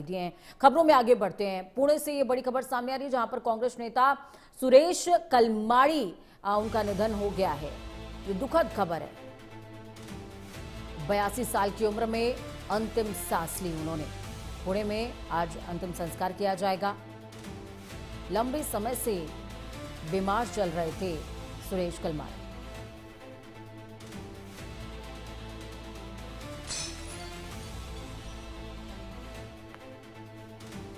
दिए हैं। खबरों में आगे बढ़ते हैं। पुणे से ये बड़ी खबर सामने आ रही है, जहां पर कांग्रेस नेता सुरेश कलमाड़ी उनका निधन हो गया है। ये दुखद खबर है। 82 साल की उम्र में अंतिम सांस ली उन्होंने। पुणे में आज अंतिम संस्कार किया जाएगा। लंबे समय से बीमार चल रहे थे सुरेश कलमाड़ी।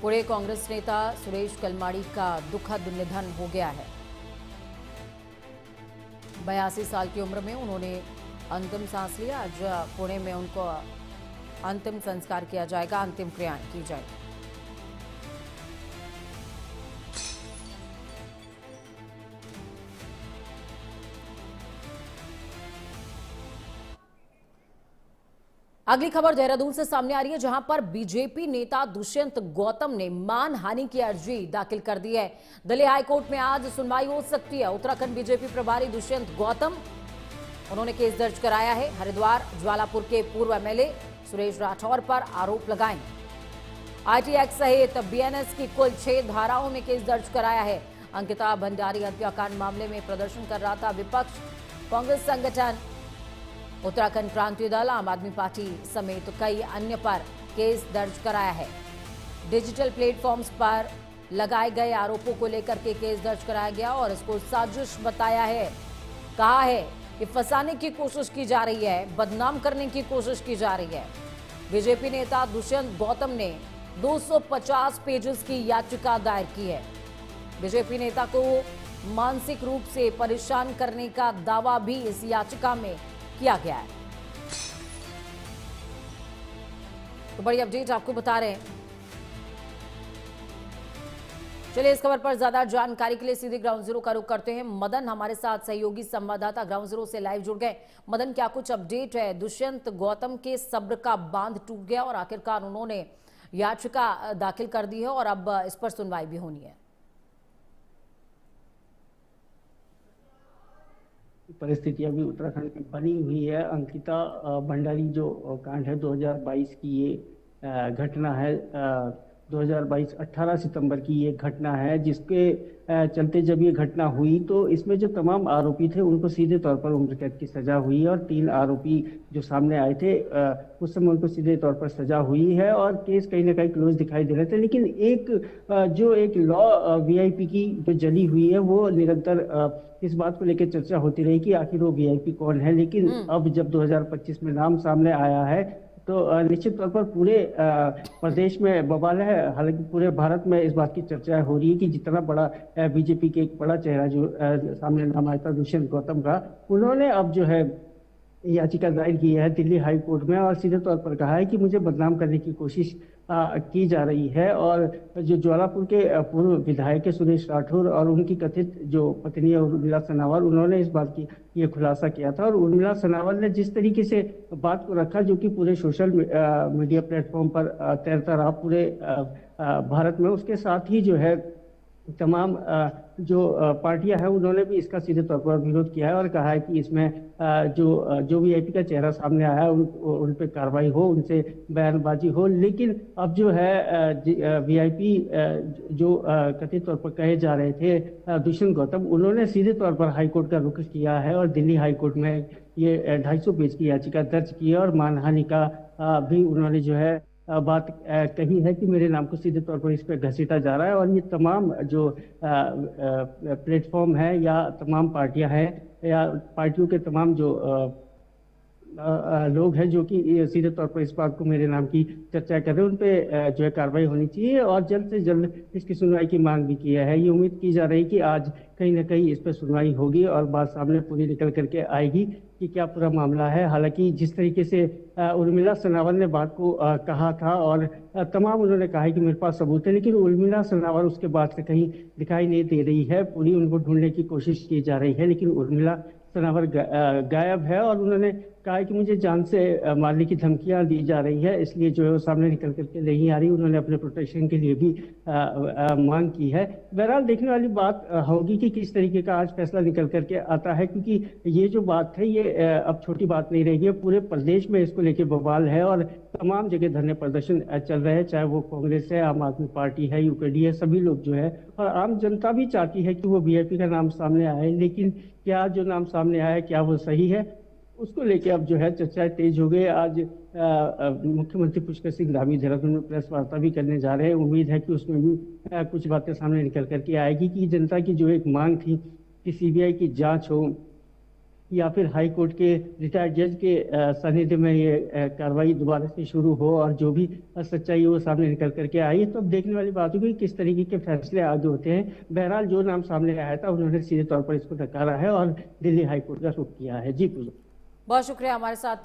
पुणे कांग्रेस नेता सुरेश कलमाड़ी का दुखद निधन हो गया है। 82 साल की उम्र में उन्होंने अंतिम सांस लिया। आज पुणे में उनको अंतिम संस्कार किया जाएगा, अंतिम क्रियाएं की जाएगी। अगली खबर देहरादून से सामने आ रही है, जहां पर बीजेपी नेता दुष्यंत गौतम ने मानहानि की अर्जी दाखिल कर दी है। दिल्ली हाईकोर्ट में आज सुनवाई हो सकती है। उत्तराखंड बीजेपी प्रभारी दुष्यंत गौतम, उन्होंने केस दर्ज कराया है। हरिद्वार ज्वालापुर के पूर्व एमएलए सुरेश राठौर पर आरोप लगाए। आईटी एक्ट सहित बीएनएस की कुल 6 धाराओं में केस दर्ज कराया है। अंकिता भंडारी हत्याकांड मामले में प्रदर्शन कर रहा था विपक्ष। कांग्रेस संगठन, उत्तराखंड क्रांति दल, आम आदमी पार्टी समेत कई अन्य पर केस दर्ज कराया है। डिजिटल प्लेटफॉर्म्स पर लगाए गए आरोपों को लेकर के केस दर्ज कराया गया और इसको साजिश बताया है। कहा है कि फंसाने की कोशिश की जा रही है, बदनाम करने की कोशिश की जा रही है। बीजेपी नेता दुष्यंत गौतम ने 250 पेजेस की याचिका दायर की है। बीजेपी नेता को मानसिक रूप से परेशान करने का दावा भी इस याचिका में किया गया है। तो बड़ी अपडेट आपको बता रहे हैं। चलिए इस खबर पर ज्यादा जानकारी के लिए सीधे ग्राउंड जीरो का रुख करते हैं। मदन हमारे साथ सहयोगी संवाददाता ग्राउंड जीरो से लाइव जुड़ गए। मदन, क्या कुछ अपडेट है? दुष्यंत गौतम के सब्र का बांध टूट गया और आखिरकार उन्होंने याचिका दाखिल कर दी है और अब इस पर सुनवाई भी होनी है। परिस्थिति अभी उत्तराखंड में बनी हुई है। अंकिता भंडारी जो कांड है 2022 की ये घटना है। 2022 18 सितंबर की ये घटना है, जिसके चलते जब ये घटना हुई तो इसमें जो तमाम आरोपी थे उनको सीधे तौर पर उम्र कैद की सजा हुई है और 3 आरोपी जो सामने आए थे उस समय उनको सीधे तौर पर सजा हुई है और केस कहीं ना कहीं क्लोज दिखाई दे रहे थे। लेकिन एक लॉ वीआईपी की जो जली हुई है वो निरंतर इस बात को लेकर चर्चा होती रही कि आखिर वो वीआईपी कौन है। लेकिन अब जब 2025 में नाम सामने आया है तो निश्चित तौर पर पूरे प्रदेश में बवाल है। हालांकि पूरे भारत में इस बात की चर्चा हो रही है कि जितना बड़ा बीजेपी के एक बड़ा चेहरा जो सामने नाम आया था दुष्यंत गौतम का, उन्होंने अब जो है याचिका दायर की है दिल्ली हाई कोर्ट में और सीधे तौर पर कहा है कि मुझे बदनाम करने की कोशिश की जा रही है। और जो ज्वालापुर के पूर्व विधायक सुरेश राठौर और उनकी कथित जो पत्नी है उर्मिला सनावल, उन्होंने इस बात की ये खुलासा किया था। और उर्मिला सनावल ने जिस तरीके से बात को रखा, जो कि पूरे सोशल मीडिया प्लेटफॉर्म पर तैरता रहा पूरे भारत में, उसके साथ ही जो है तमाम जो पार्टियां हैं उन्होंने भी इसका सीधे तौर पर विरोध किया है और कहा है कि इसमें जो वीआईपी का चेहरा सामने आया है उन पे कार्रवाई हो, उनसे बयानबाजी हो। लेकिन अब जो है वीआईपी जो कथित तौर पर कहे जा रहे थे दुष्यंत गौतम, उन्होंने सीधे तौर पर हाईकोर्ट का रुख किया है और दिल्ली हाईकोर्ट में ये 250 पेज की याचिका दर्ज की है और मानहानि का भी उन्होंने जो है बात कही है कि मेरे नाम को सीधे तौर पर इस पर घसीटा जा रहा है। और ये तमाम जो प्लेटफॉर्म है या तमाम पार्टियां हैं या पार्टियों के तमाम जो लोग हैं जो कि सीधे तौर पर इस बात को मेरे नाम की चर्चा कर रहे हैं, उन पे जो है कार्रवाई होनी चाहिए और जल्द से जल्द इसकी सुनवाई की मांग भी की है। ये उम्मीद की जा रही है कि आज कहीं ना कहीं इस पर सुनवाई होगी और बात सामने पूरी निकल करके आएगी कि क्या पूरा मामला है। हालांकि जिस तरीके से उर्मिला सनावल ने बात को कहा था और तमाम उन्होंने कहा है कि मेरे पास सबूत है, लेकिन उर्मिला सनावल उसके बाद से कहीं दिखाई नहीं दे रही है। पूरी उनको ढूंढने की कोशिश की जा रही है, लेकिन उर्मिला सनावल गायब है और उन्होंने कहा है कि मुझे जान से मारने की धमकियां दी जा रही है, इसलिए जो है वो सामने निकल करके नहीं आ रही। उन्होंने अपने प्रोटेक्शन के लिए भी मांग की है। बहरहाल देखने वाली बात होगी कि किस तरीके का आज फैसला निकल करके आता है, क्योंकि ये जो बात है ये अब छोटी बात नहीं रहेगी। पूरे प्रदेश में इसको लेके बवाल है और तमाम जगह धरने प्रदर्शन चल रहे हैं, चाहे वो कांग्रेस है, आम आदमी पार्टी है, यूकेडी है, सभी लोग जो है, और आम जनता भी चाहती है कि वो वीआईपी का नाम सामने आए। लेकिन क्या जो नाम सामने आया है क्या वो सही है, उसको लेके अब जो है चर्चाएं तेज हो गई। आज मुख्यमंत्री पुष्कर सिंह धामी देहरादून में प्रेस वार्ता भी करने जा रहे हैं। उम्मीद है कि उसमें भी कुछ बातें सामने निकल करके आएगी कि जनता की जो एक मांग थी कि सीबीआई की जांच हो या फिर हाई कोर्ट के रिटायर्ड जज के सानिध्य में ये कार्रवाई दोबारा से शुरू हो और जो भी सच्चाई है वो सामने निकल करके आई, तो अब देखने वाली बात होगी किस तरीके के फैसले आगे होते हैं। बहरहाल जो नाम सामने आया था उन्होंने सीधे तौर पर इसको नकारा है और दिल्ली हाई कोर्ट का रुख किया है। जी पूजा। बहुत शुक्रिया हमारे साथ